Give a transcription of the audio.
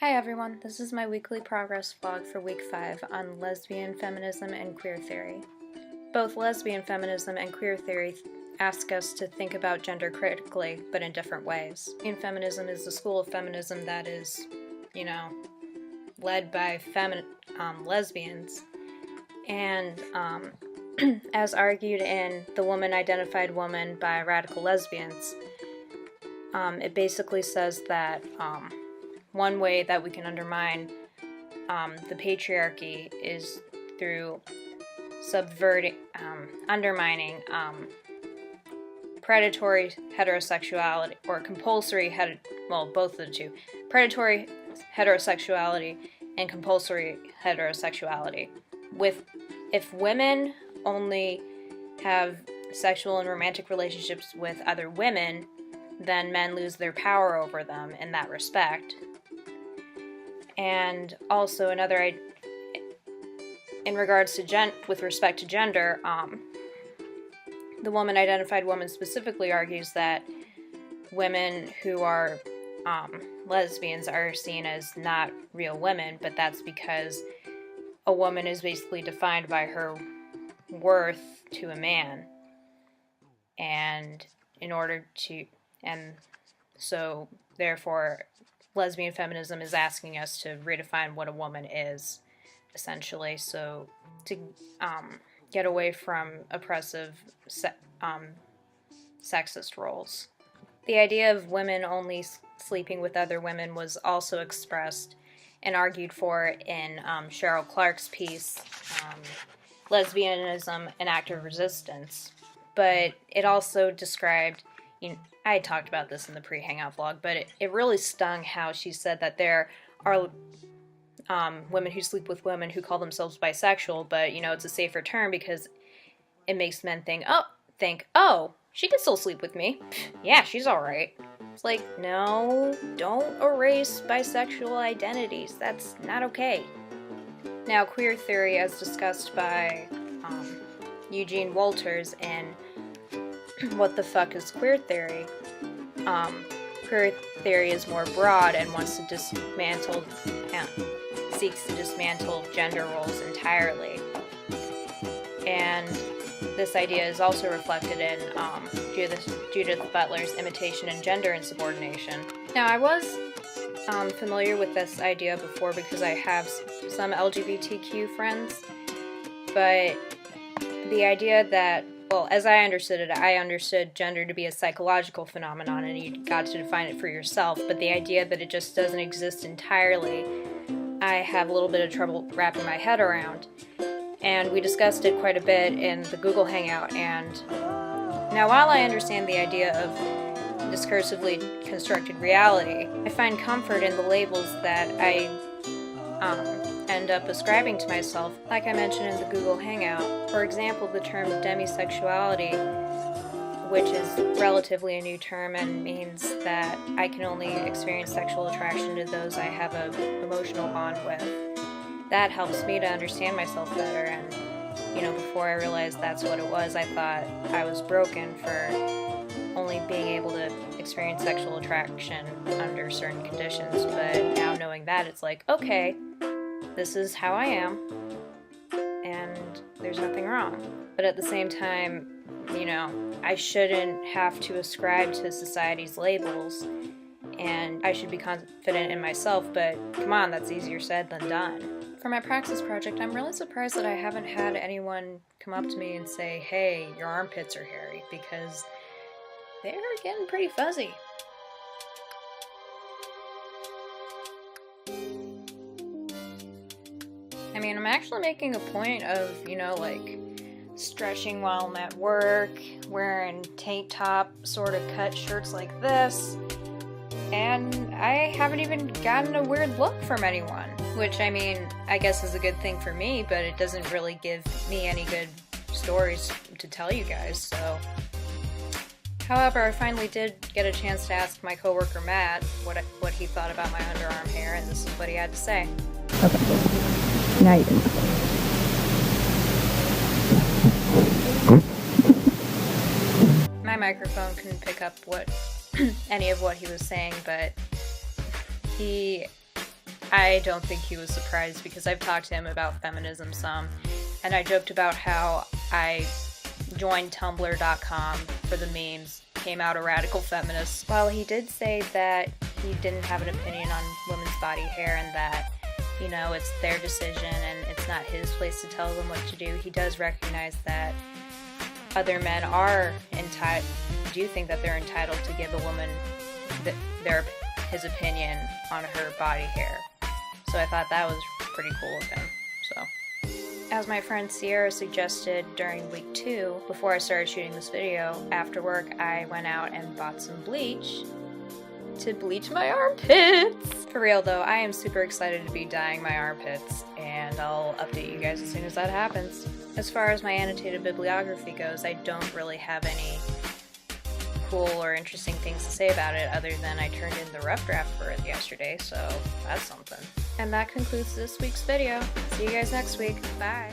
Hi everyone, this is my weekly progress vlog for week 5 on lesbian feminism and queer theory. Both lesbian feminism and queer theory ask us to think about gender critically, but in different ways. Lesbian feminism is the school of feminism that is, led by lesbians, and as argued in The Woman Identified Woman by Radical Lesbians, it basically says that one way that we can undermine the patriarchy is through undermining predatory heterosexuality, or compulsory both of the two, predatory heterosexuality and compulsory heterosexuality. If women only have sexual and romantic relationships with other women, then men lose their power over them in that respect. And also in regards to with respect to gender, The Woman Identified Woman specifically argues that women who are lesbians are seen as not real women, but that's because a woman is basically defined by her worth to a man, and so therefore lesbian feminism is asking us to redefine what a woman is, essentially, so to get away from oppressive sexist roles. The idea of women only sleeping with other women was also expressed and argued for in Cheryl Clark's piece, Lesbianism: An Act of Resistance. But it also described, I had talked about this in the pre-hangout vlog, but it really stung how she said that there are women who sleep with women who call themselves bisexual, but, it's a safer term because it makes men think, oh, she can still sleep with me. Yeah, she's alright. It's like, no, don't erase bisexual identities. That's not okay. Now, queer theory, as discussed by Eugene Walters in What the Fuck is Queer Theory? Queer theory is more broad and seeks to dismantle gender roles entirely. And this idea is also reflected in Judith Butler's Imitation and Gender Insubordination. Now, I was familiar with this idea before because I have some LGBTQ friends, but the idea that, as I understood it, I understood gender to be a psychological phenomenon and you got to define it for yourself, but the idea that it just doesn't exist entirely, I have a little bit of trouble wrapping my head around. And we discussed it quite a bit in the Google Hangout, and now while I understand the idea of discursively constructed reality, I find comfort in the labels that I end up ascribing to myself, like I mentioned in the Google Hangout. For example, the term demisexuality, which is relatively a new term and means that I can only experience sexual attraction to those I have an emotional bond with. That helps me to understand myself better, and, before I realized that's what it was, I thought I was broken for only being able to experience sexual attraction under certain conditions, but now knowing that, it's like, okay, this is how I am, and there's nothing wrong. But at the same time, I shouldn't have to ascribe to society's labels, and I should be confident in myself, but come on, that's easier said than done. For my praxis project, I'm really surprised that I haven't had anyone come up to me and say, hey, your armpits are hairy, because they're getting pretty fuzzy. I'm actually making a point of, stretching while I'm at work, wearing tank top sort of cut shirts like this, and I haven't even gotten a weird look from anyone, which, I guess is a good thing for me, but it doesn't really give me any good stories to tell you guys, so. However, I finally did get a chance to ask my coworker Matt what he thought about my underarm hair, and this is what he had to say. Okay, now you can. My microphone couldn't pick up any of what he was saying, but he I don't think he was surprised because I've talked to him about feminism some, and I joked about how I joined Tumblr.com for the memes, came out a radical feminist. While he did say that he didn't have an opinion on women's body hair and that, you know, it's their decision and it's not his place to tell them what to do, he does recognize that other men do think that they're entitled to give a woman his opinion on her body hair. So I thought that was pretty cool of him. So, as my friend Sierra suggested during week 2, before I started shooting this video, after work I went out and bought some bleach to bleach my armpits. For real though, I am super excited to be dyeing my armpits, and I'll update you guys as soon as that happens. As far as my annotated bibliography goes, I don't really have any cool or interesting things to say about it other than I turned in the rough draft for it yesterday, so that's something. And that concludes this week's video. See you guys next week. Bye.